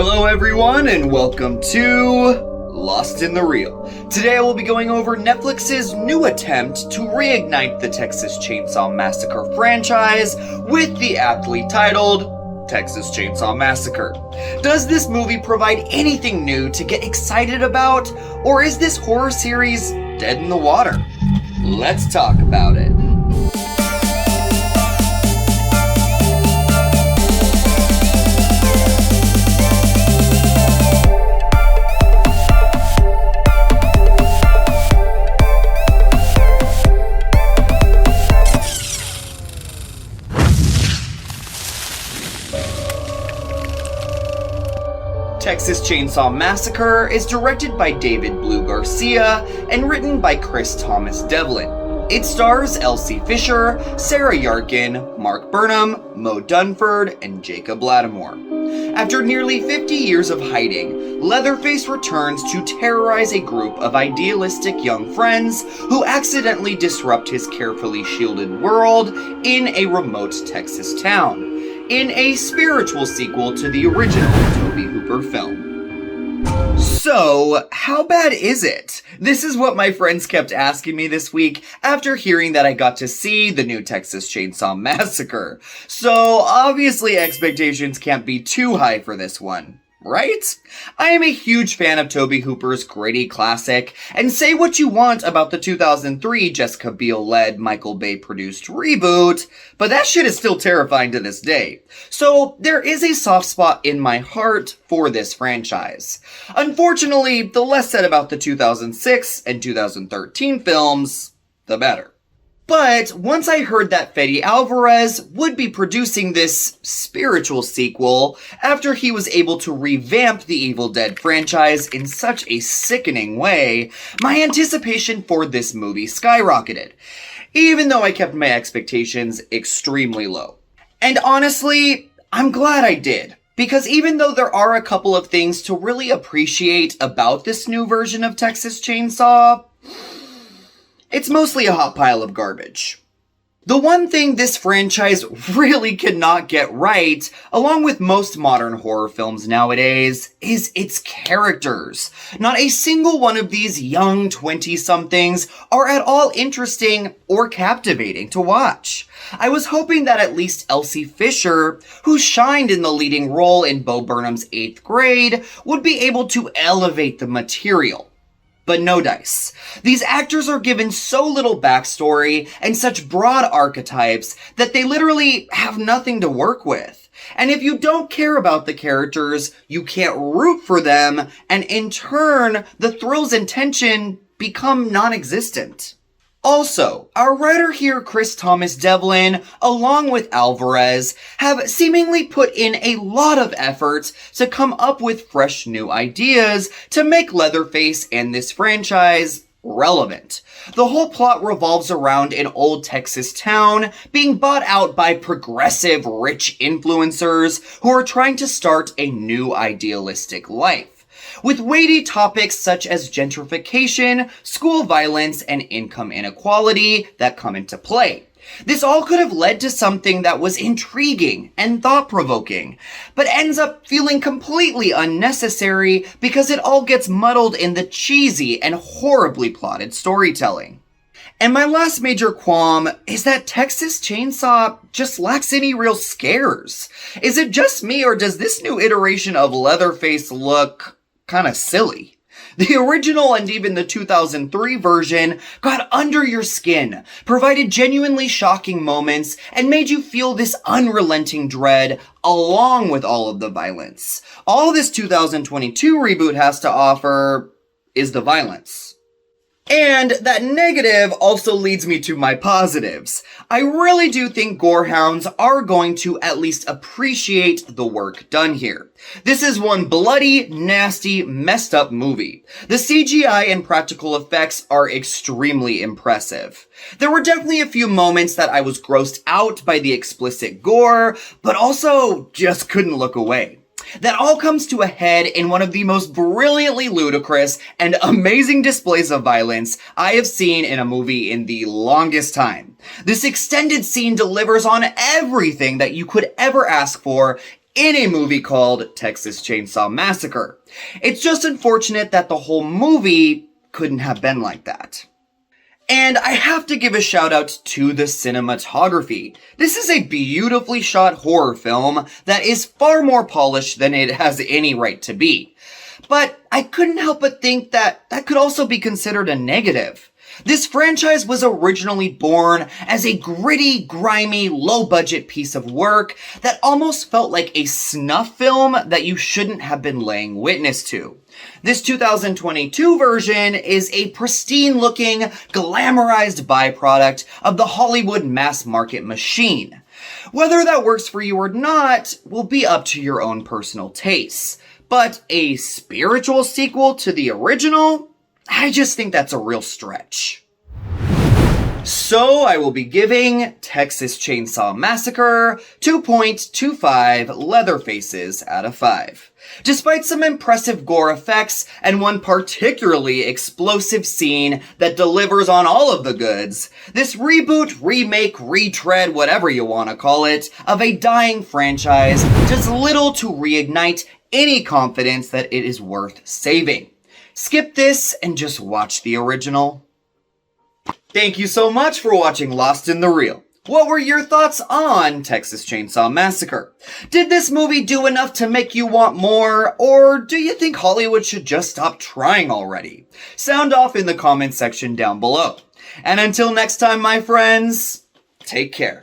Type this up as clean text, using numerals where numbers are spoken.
Hello everyone and welcome to Lost in the Reel. Today I will be going over Netflix's new attempt to reignite the Texas Chainsaw Massacre franchise with the aptly titled Texas Chainsaw Massacre. Does this movie provide anything new to get excited about, or is this horror series dead in the water? Let's talk about it. Texas Chainsaw Massacre is directed by David Blue Garcia and written by Chris Thomas Devlin. It stars Elsie Fisher, Sarah Yarkin, Mark Burnham, Mo Dunford, and Jacob Lattimore. After nearly 50 years of hiding, Leatherface returns to terrorize a group of idealistic young friends who accidentally disrupt his carefully shielded world in a remote Texas town, in a spiritual sequel to the original Tobe Hooper film. So, how bad is it? This is what my friends kept asking me this week after hearing that I got to see the new Texas Chainsaw Massacre. So, obviously expectations can't be too high for this one. Right? I am a huge fan of Tobe Hooper's gritty classic, and say what you want about the 2003 Jessica Biel-led, Michael Bay-produced reboot, but that shit is still terrifying to this day. So there is a soft spot in my heart for this franchise. Unfortunately, the less said about the 2006 and 2013 films, the better. But once I heard that Fede Alvarez would be producing this spiritual sequel after he was able to revamp the Evil Dead franchise in such a sickening way, my anticipation for this movie skyrocketed, even though I kept my expectations extremely low. And honestly, I'm glad I did. Because even though there are a couple of things to really appreciate about this new version of Texas Chainsaw, it's mostly a hot pile of garbage. The one thing this franchise really cannot get right, along with most modern horror films nowadays, is its characters. Not a single one of these young 20-somethings are at all interesting or captivating to watch. I was hoping that at least Elsie Fisher, who shined in the leading role in Bo Burnham's 8th Grade, would be able to elevate the material. But no dice. These actors are given so little backstory and such broad archetypes that they literally have nothing to work with. And if you don't care about the characters, you can't root for them, and in turn, the thrills and tension become non-existent. Also, our writer here, Chris Thomas Devlin, along with Alvarez, have seemingly put in a lot of effort to come up with fresh new ideas to make Leatherface and this franchise relevant. The whole plot revolves around an old Texas town being bought out by progressive, rich influencers who are trying to start a new idealistic life, with weighty topics such as gentrification, school violence, and income inequality that come into play. This all could have led to something that was intriguing and thought-provoking, but ends up feeling completely unnecessary because it all gets muddled in the cheesy and horribly plotted storytelling. And my last major qualm is that Texas Chainsaw just lacks any real scares. Is it just me, or does this new iteration of Leatherface look kinda silly? The original and even the 2003 version got under your skin, provided genuinely shocking moments, and made you feel this unrelenting dread along with all of the violence. All this 2022 reboot has to offer is the violence. And that negative also leads me to my positives. I really do think gorehounds are going to at least appreciate the work done here. This is one bloody, nasty, messed up movie. The CGI and practical effects are extremely impressive. There were definitely a few moments that I was grossed out by the explicit gore, but also just couldn't look away. That all comes to a head in one of the most brilliantly ludicrous and amazing displays of violence I have seen in a movie in the longest time. This extended scene delivers on everything that you could ever ask for in a movie called Texas Chainsaw Massacre. It's just unfortunate that the whole movie couldn't have been like that. And I have to give a shout out to the cinematography. This is a beautifully shot horror film that is far more polished than it has any right to be. But I couldn't help but think that that could also be considered a negative. This franchise was originally born as a gritty, grimy, low-budget piece of work that almost felt like a snuff film that you shouldn't have been laying witness to. This 2022 version is a pristine-looking, glamorized byproduct of the Hollywood mass-market machine. Whether that works for you or not will be up to your own personal tastes. But a spiritual sequel to the original? I just think that's a real stretch. So I will be giving Texas Chainsaw Massacre 2.25 leather faces out of 5. Despite some impressive gore effects and one particularly explosive scene that delivers on all of the goods, this reboot, remake, retread, whatever you want to call it, of a dying franchise does little to reignite any confidence that it is worth saving. Skip this and just watch the original. Thank you so much for watching Lost in the Reel. What were your thoughts on Texas Chainsaw Massacre? Did this movie do enough to make you want more, or do you think Hollywood should just stop trying already? Sound off in the comments section down below. And until next time, my friends, take care.